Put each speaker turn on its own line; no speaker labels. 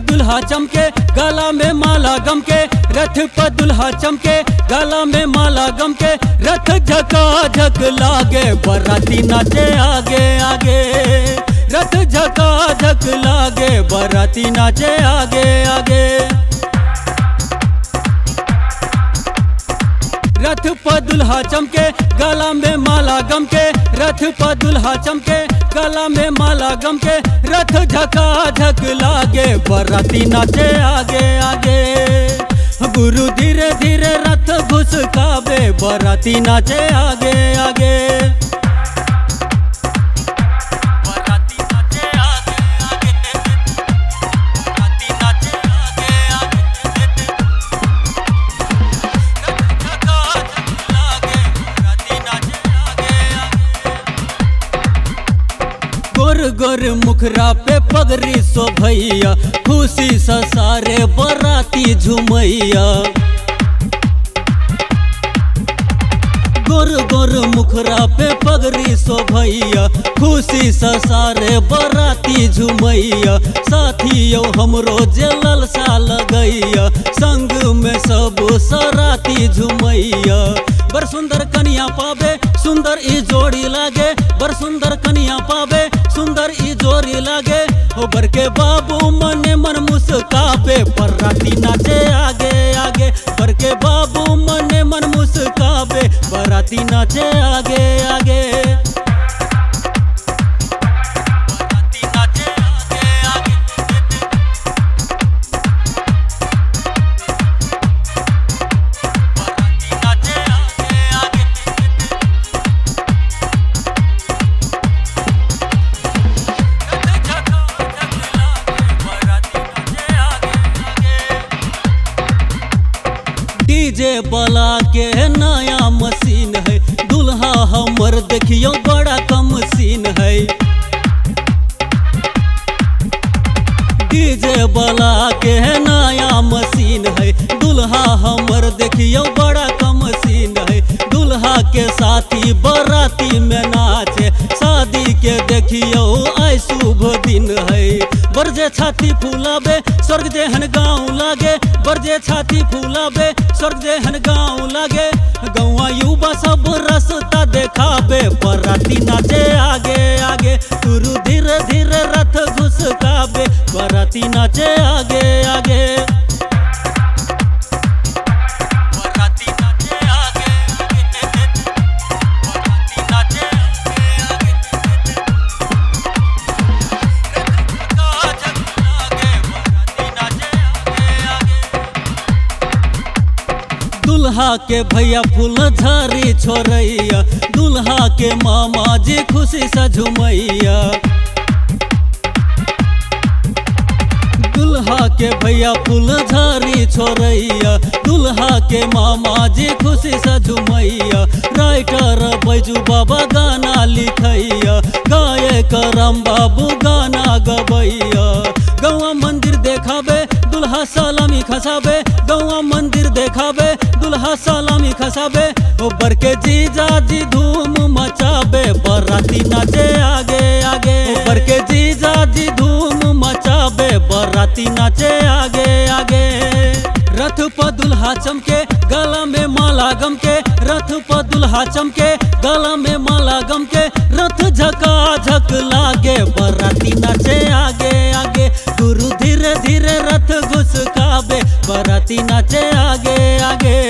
दुल्हा चमके गला में माला गम के, रथ पर दुल्हा चमके गला में माला गम के, रथ झकाझक लागे बराती नाचे आगे आगे, रथ झकाझक लागे बराती नाचे आगे आगे। रथ पर दुल्हा चमके गला में माला गम के, रथ पर दुल्हा चमके गला में माला गम के, रथ झकाझक लागे बराती नाचे आगे आगे। गुरु धीरे धीरे रथ घुसकावे बराती नाचे आगे आगे। गोर गोर मुखरा पे पगड़ी सो भैया, खुशी से सारे बराती झुमैया। गोर गोर मुखरा पे पगड़ी सो भैया, खुशी से सारे बराती झुमैया। साथियों हमरो जे ललसा लगैया, संग में सब सराती झुमैया। बर सुंदर कन्या पावे सुंदर ई जोड़ी लागे, बर सुंदर कन्या पावे सुंदर ई जोड़ी लागे। हो बर के बाबू मने मन मुस्कावे बराती नाचे आगे आगे, बर के बाबू मने मन मुस्कावे बराती नाचे आगे आगे। डीजे बला के नया मशीन है, दुल्हा हमर देखियो बड़ा कम सीन है। डीजे बला के नया मशीन है, दुल्हा हमर देखियो बड़ा कम सीन है। दुल्हा के साथी बराती में नाचे, शादी के देखियो आई शुभ दिन है। बरजे छाती फूलावे स्वर्ग जेहन गाँव लागे, बरजे छाती फूलावे स्वर्ग जेहन गाँव लागे। गौवा युवा सब रास्ता देखावे बराती नाचे आगे आगे। गुरु धीरे धीरे रथ घुसकावे बराती नाचे आगे आगे। दुल्हा के भैया फूल झारी छोरैया, दुल्हा के मामा जी खुशी से झुमैया। दुल्हा के भैया फूल झारी छोरैया, दुल्हा के मामा जी खुशी से झुमैया। राइटर बैजू बाबा गाना लिखैया, गायक राम बाबू गाना गबैया। गौवा मंदिर देखावे दुल्हा सलामी खसावे, गौवा मंदिर देखावे दुल्हा सलामी खसावे। ओ बर के जीजा जी धूम मचावे बराती नाचे आगे आगे, ओ बर के जीजा जी धूम मचावे बराती नाचे आगे आगे। रथ पर दुल्हा चमके गला में माला गम के, रथ पर दुल्हा चमके गला में माला गम के, रथ झकाझक लागे बराती नाचे आगे आगे। गुरु धीरे धीरे रथ घुसकावे बराती नाचे आगे आगे।